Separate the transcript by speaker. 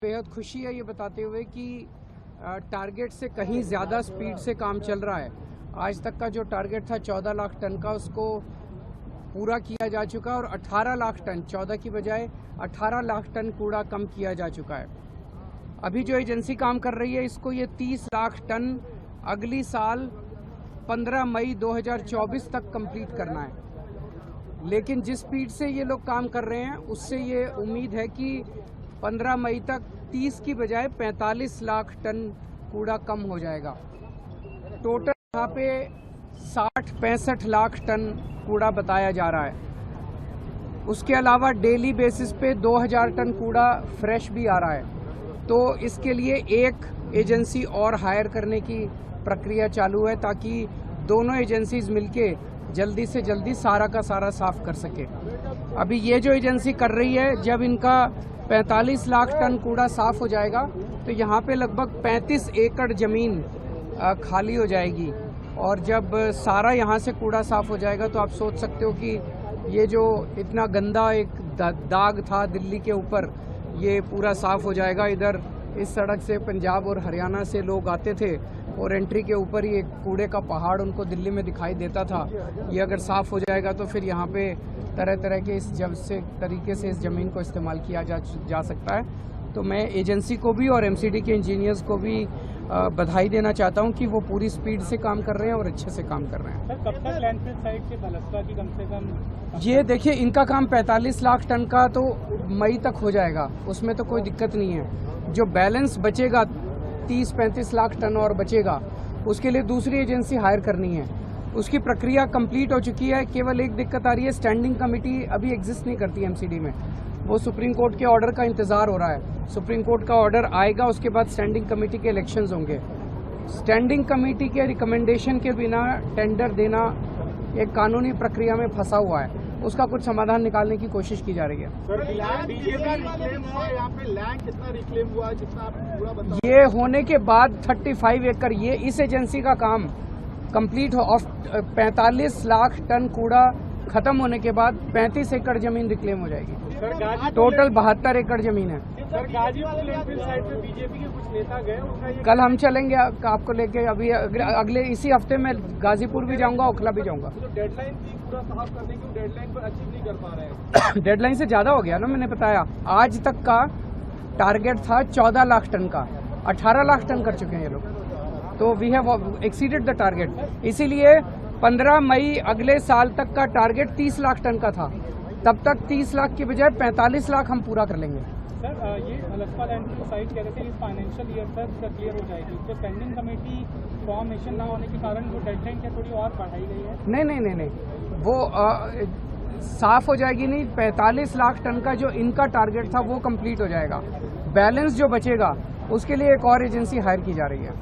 Speaker 1: बेहद खुशी है ये बताते हुए कि टारगेट से कहीं ज़्यादा स्पीड से काम चल रहा है। आज तक का जो टारगेट था 14 लाख टन का, उसको पूरा किया जा चुका है और 18 लाख टन, 14 की बजाय 18 लाख टन कूड़ा कम किया जा चुका है। अभी जो एजेंसी काम कर रही है, इसको ये 30 लाख टन अगली साल 15 मई 2024 तक कंप्लीट करना है। लेकिन जिस स्पीड से ये लोग काम कर रहे हैं, उससे ये उम्मीद है कि 15 मई तक 30 की बजाय 45 लाख टन कूड़ा कम हो जाएगा। टोटल यहाँ पे 60-65 लाख टन कूड़ा बताया जा रहा है। उसके अलावा डेली बेसिस पे 2000 टन कूड़ा फ्रेश भी आ रहा है। तो इसके लिए एक एजेंसी और हायर करने की प्रक्रिया चालू है, ताकि दोनों एजेंसीज मिलके जल्दी से जल्दी सारा का सारा साफ कर सके। अभी ये जो एजेंसी कर रही है, जब इनका 45 लाख टन कूड़ा साफ हो जाएगा तो यहाँ पे लगभग 35 एकड़ जमीन खाली हो जाएगी। और जब सारा यहाँ से कूड़ा साफ हो जाएगा तो आप सोच सकते हो कि ये जो इतना गंदा एक दाग था दिल्ली के ऊपर, ये पूरा साफ हो जाएगा। इधर इस सड़क से पंजाब और हरियाणा से लोग आते थे और एंट्री के ऊपर ही एक कूड़े का पहाड़ उनको दिल्ली में दिखाई देता था। ये अगर साफ हो जाएगा तो फिर यहाँ पे तरह तरह के तरीके से इस ज़मीन को इस्तेमाल किया जा सकता है। तो मैं एजेंसी को भी और एमसीडी के इंजीनियर्स को भी बधाई देना चाहता हूं कि वो पूरी स्पीड से काम कर रहे हैं और अच्छे से काम कर रहे हैं।
Speaker 2: सर, कब तक लैंडफिल साइट से भलस्वा की कम से कम?
Speaker 1: ये देखिए, इनका काम 45 लाख टन का तो मई तक हो जाएगा, उसमें तो कोई दिक्कत नहीं है। जो बैलेंस बचेगा 30-35 लाख टन और बचेगा, उसके लिए दूसरी एजेंसी हायर करनी है। उसकी प्रक्रिया कंप्लीट हो चुकी है। केवल एक दिक्कत आ रही है, स्टैंडिंग कमेटी अभी एग्जिस्ट नहीं करती एमसीडी में। वो सुप्रीम कोर्ट के ऑर्डर का इंतजार हो रहा है। सुप्रीम कोर्ट का ऑर्डर आएगा, उसके बाद स्टैंडिंग कमेटी के इलेक्शंस होंगे। स्टैंडिंग कमेटी के रिकमेंडेशन के बिना टेंडर देना एक कानूनी प्रक्रिया में फंसा हुआ है। उसका कुछ समाधान निकालने की कोशिश की जा रही है। ये होने के बाद 35 एकड़, ये इस एजेंसी का काम कंप्लीट हो, 45 लाख टन कूड़ा खत्म होने के बाद 35 एकड़ जमीन रिक्लेम हो जाएगी। टोटल 72 एकड़ जमीन है।
Speaker 2: सर, गाजीपुर लैंडफिल साइट पे बीजेपी के कुछ नेता गए,
Speaker 1: कल हम चलेंगे आपको लेके। अभी अगले इसी हफ्ते में गाजीपुर भी जाऊंगा, ओखला भी जाऊंगा।
Speaker 2: तो डेडलाइन थी पूरा साफ करने की, डेडलाइन पर अचीव नहीं कर पा रहे हैं।
Speaker 1: डेडलाइन से ज्यादा हो गया ना, मैंने बताया। आज तक का टारगेट था 14 लाख टन का, 18 लाख टन कर चुके हैं ये लोग। तो we have exceeded the target. इसीलिए 15 मई अगले साल तक का टारगेट 30 लाख टन का था। तब तक 30 लाख की बजाय 45 लाख हम पूरा कर लेंगे।
Speaker 2: सर, ये भलस्वा लैंडफिल साइट कह रहे थे इस फाइनेंशियल ईयर तक क्लियर हो जाएगी। तो स्टैंडिंग कमेटी फॉर्मेशन ना होने के कारण वो डेडलाइन क्या थोड़ी और बढ़ाई गई है? नहीं, वो साफ हो जाएगी नहीं। 45 लाख टन का जो इनका टारगेट था वो कंप्लीट हो जाएगा। बैलेंस जो बचेगा उसके लिए एक और एजेंसी हायर की जा रही है।